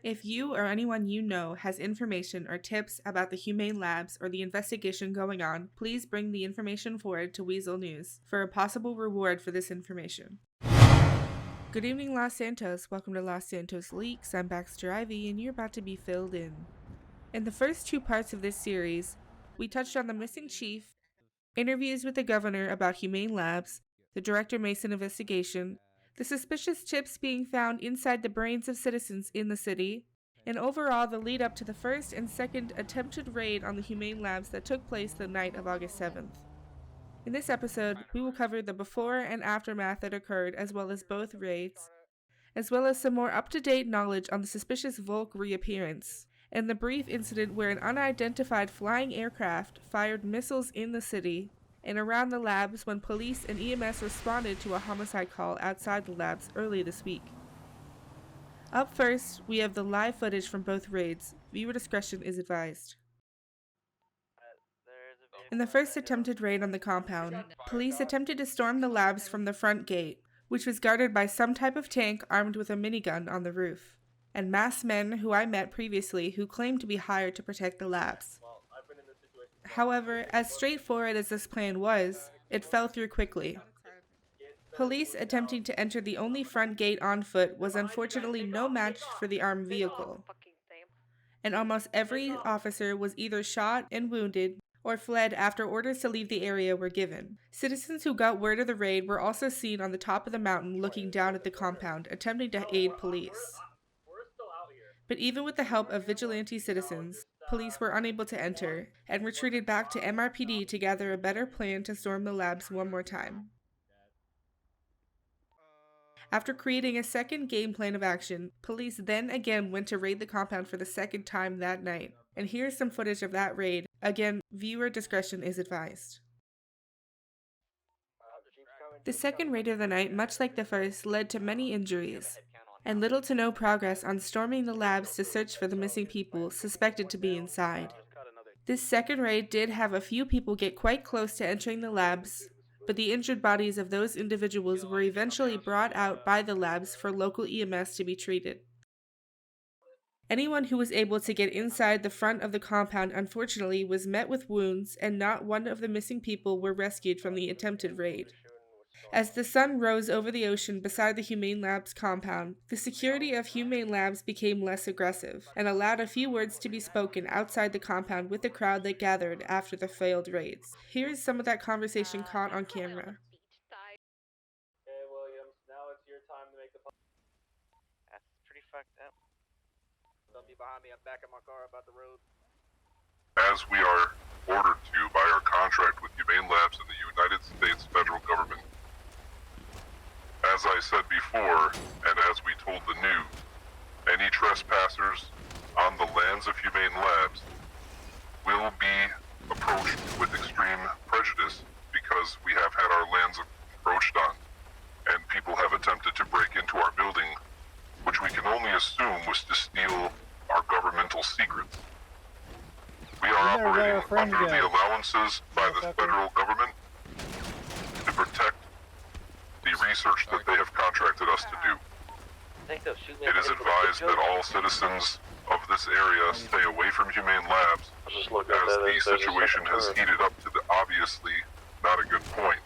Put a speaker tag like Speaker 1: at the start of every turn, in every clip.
Speaker 1: If you or anyone you know has information or tips about the Humane Labs or the investigation going on, please bring the information forward to Weasel News for a possible reward for this information. Good evening, Los Santos. Welcome to Los Santos Leaks. I'm Baxter Ivy, and you're about to be filled in. In the first two parts of this series, we touched on the missing chief, interviews with the governor about Humane Labs, the Director Mason investigation, the suspicious chips being found inside the brains of citizens in the city, and overall the lead up to the first and second attempted raid on the Humane Labs that took place the night of August 7th. In this episode, we will cover the before and aftermath that occurred as well as both raids, as well as some more up-to-date knowledge on the suspicious Volk reappearance, and the brief incident where an unidentified flying aircraft fired missiles in the city and around the labs when police and EMS responded to a homicide call outside the labs early this week. Up first, we have the live footage from both raids. Viewer discretion is advised. In the first attempted raid on the compound, police attempted to storm the labs from the front gate, which was guarded by some type of tank armed with a minigun on the roof, and masked men who I met previously who claimed to be hired to protect the labs. However, as straightforward as this plan was, it fell through quickly. Police attempting to enter the only front gate on foot was unfortunately no match for the armed vehicle, and almost every officer was either shot and wounded or fled after orders to leave the area were given. Citizens who got word of the raid were also seen on the top of the mountain looking down at the compound, attempting to aid police. But even with the help of vigilante citizens, police were unable to enter, and retreated back to MRPD to gather a better plan to storm the labs one more time. After creating a second game plan of action, police then again went to raid the compound for the second time that night. And here's some footage of that raid. Again, viewer discretion is advised. The second raid of the night, much like the first, led to many injuries, and little to no progress on storming the labs to search for the missing people suspected to be inside. This second raid did have a few people get quite close to entering the labs, but the injured bodies of those individuals were eventually brought out by the labs for local EMS to be treated. Anyone who was able to get inside the front of the compound unfortunately was met with wounds, and not one of the missing people were rescued from the attempted raid. As the sun rose over the ocean beside the Humane Labs compound, the security of Humane Labs became less aggressive, and allowed a few words to be spoken outside the compound with the crowd that gathered after the failed raids. Here is some of that conversation caught on camera.
Speaker 2: Okay, Williams, now it's your time to make the point.
Speaker 3: That's pretty fucked up.
Speaker 2: Don't be behind me, I'm back in my car about the road.
Speaker 4: As we are ordered to by our contract with Humane Labs and the United States federal government. As I said before, and as we told the news, any trespassers on the lands of Humane Labs will be approached with extreme prejudice because we have had our lands approached on, and people have attempted to break into our building, which we can only assume was to steal our governmental secrets. We are operating under the allowances by the federal government to protect the research that they have contracted us to do. It is advised that all citizens of this area stay away from Humane Labs as the situation has heated up to the obviously not a good point.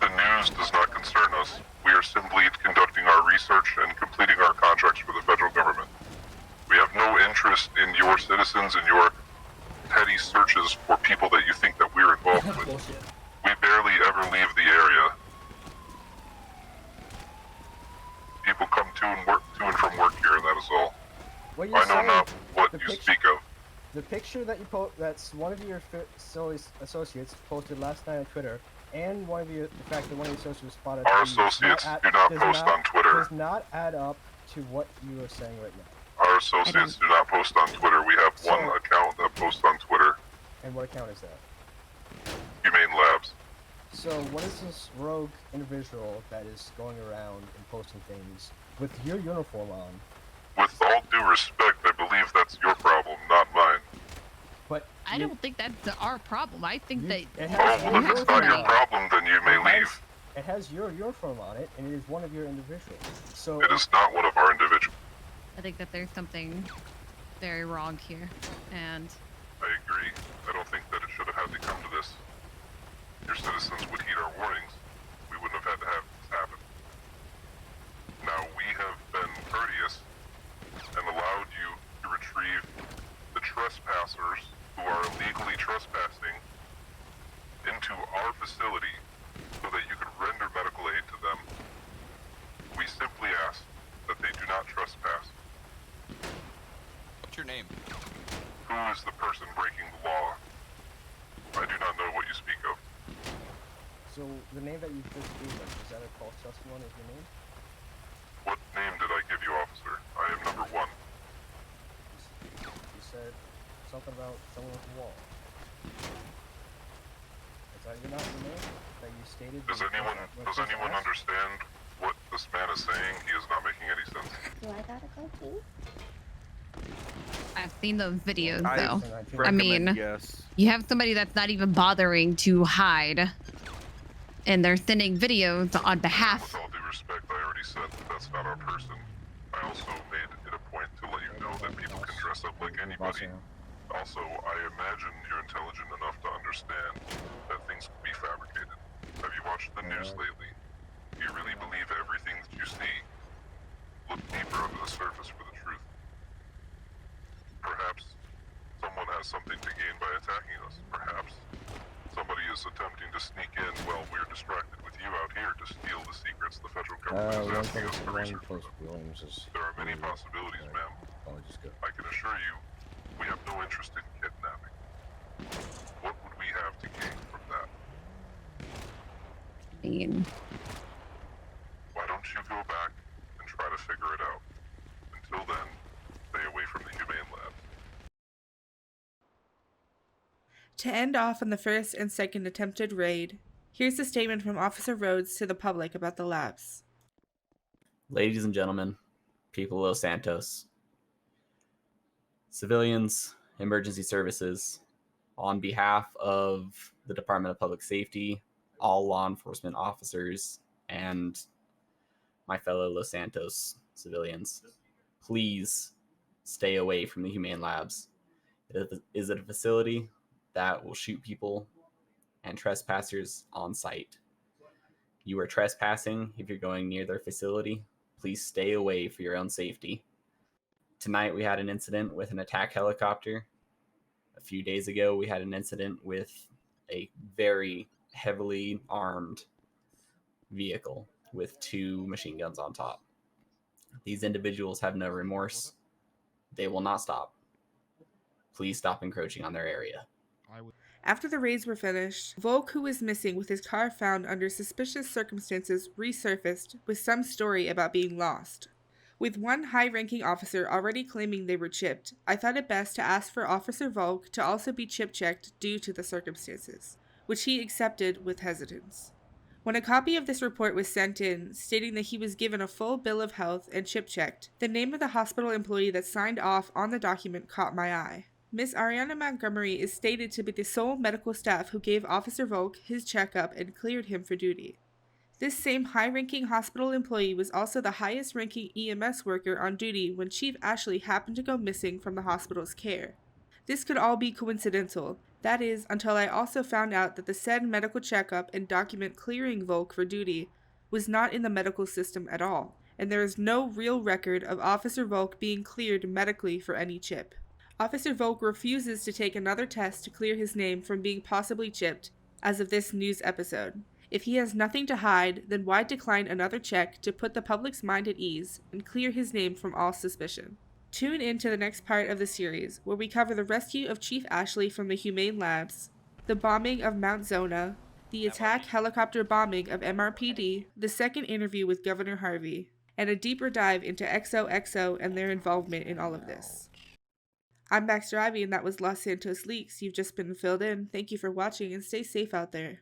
Speaker 4: The news does not concern us. We are simply conducting our research and completing our contracts for the federal government. We have no interest in your citizens and your petty searches for people that you think that we're involved with. We barely ever leave the area. People come to and from work here, and that is all. I know not what you speak of.
Speaker 5: The picture that you that's one of your associates posted last night on Twitter, and the fact that one of the associates was spotted.
Speaker 4: Our associates do not post on Twitter.
Speaker 5: Does not add up to what you are saying right now.
Speaker 4: Our associates do not post on Twitter. We have one account that posts on Twitter.
Speaker 5: And what account is that?
Speaker 4: Humane Labs.
Speaker 5: So what is this rogue individual that is going around and posting things with your uniform on?
Speaker 4: With all due respect, I believe that's your problem, not mine.
Speaker 5: But
Speaker 6: I don't think that's our problem. I think that...
Speaker 4: Oh, well, if it's not your problem, then you may leave.
Speaker 5: It has your uniform on it, and it is one of your individuals. So
Speaker 4: it is not one of our individuals.
Speaker 6: I think that there's something very wrong here, and
Speaker 4: I agree. I don't think that it should have had to come to this. Your citizens would heed our warnings. We wouldn't have had to have this happen. Now, we have been courteous and allowed you to retrieve the trespassers who are illegally trespassing into our facility so that you could render medical aid to them. We simply ask that they do not trespass.
Speaker 7: What's your name?
Speaker 4: Who is the person breaking the law? I do not know what you speak of.
Speaker 5: So the name that you just gave us, is that a false testimony of your name?
Speaker 4: What name did I give you, officer? I am number 1.
Speaker 5: You said something about someone with a wall. Is that not your name that you stated?
Speaker 4: Does anyone understand what this man is saying? He is not making any sense.
Speaker 8: Do I gotta go too?
Speaker 6: I've seen those videos
Speaker 5: I
Speaker 6: though.
Speaker 5: recommend
Speaker 6: I mean,
Speaker 9: yes.
Speaker 6: you have somebody that's not even bothering to hide, and they're sending videos on behalf.
Speaker 4: With all due respect, I already said that that's not our person. I also made it a point to let you know that people can dress up like anybody. Also, I imagine you're intelligent enough to understand that things can be fabricated. Have you watched the news lately? Do you really believe everything that you see? Look deeper under the surface for the truth. Perhaps someone has something to gain by attacking us. Perhaps somebody is attempting to sneak in while we're distracted with you out here to steal the secrets the federal government is asking us to research. There are many possibilities, ma'am. I can assure you, we have no interest in kidnapping. What would we have to gain from that?
Speaker 6: I mean,
Speaker 4: Why don't you go back and try to figure it out? Until then, stay away from the Humane Lab.
Speaker 1: To end off on the first and second attempted raid, here's a statement from Officer Rhodes to the public about the labs.
Speaker 10: Ladies and gentlemen, people of Los Santos, civilians, emergency services, on behalf of the Department of Public Safety, all law enforcement officers, and my fellow Los Santos civilians, please stay away from the Humane Labs. It is a facility that will shoot people and trespassers on site. You are trespassing if you're going near their facility. Please stay away for your own safety. Tonight we had an incident with an attack helicopter. A few days ago we had an incident with a very heavily armed vehicle with 2 machine guns on top. These individuals have no remorse. They will not stop. Please stop encroaching on their area.
Speaker 1: After the raids were finished, Volk, who was missing with his car found under suspicious circumstances, resurfaced with some story about being lost. With one high-ranking officer already claiming they were chipped, I thought it best to ask for Officer Volk to also be chip-checked due to the circumstances, which he accepted with hesitance. When a copy of this report was sent in, stating that he was given a full bill of health and chip-checked, the name of the hospital employee that signed off on the document caught my eye. Miss Ariana Montgomery is stated to be the sole medical staff who gave Officer Volk his checkup and cleared him for duty. This same high-ranking hospital employee was also the highest-ranking EMS worker on duty when Chief Ashley happened to go missing from the hospital's care. This could all be coincidental, that is, until I also found out that the said medical checkup and document clearing Volk for duty was not in the medical system at all, and there is no real record of Officer Volk being cleared medically for any chip. Officer Volk refuses to take another test to clear his name from being possibly chipped as of this news episode. If he has nothing to hide, then why decline another check to put the public's mind at ease and clear his name from all suspicion? Tune in to the next part of the series, where we cover the rescue of Chief Ashley from the Humane Labs, the bombing of Mount Zona, the attack helicopter bombing of MRPD, the second interview with Governor Harvey, and a deeper dive into XOXO and their involvement in all of this. I'm Max Ravi, and that was Los Santos Leaks. You've just been filled in. Thank you for watching, and stay safe out there.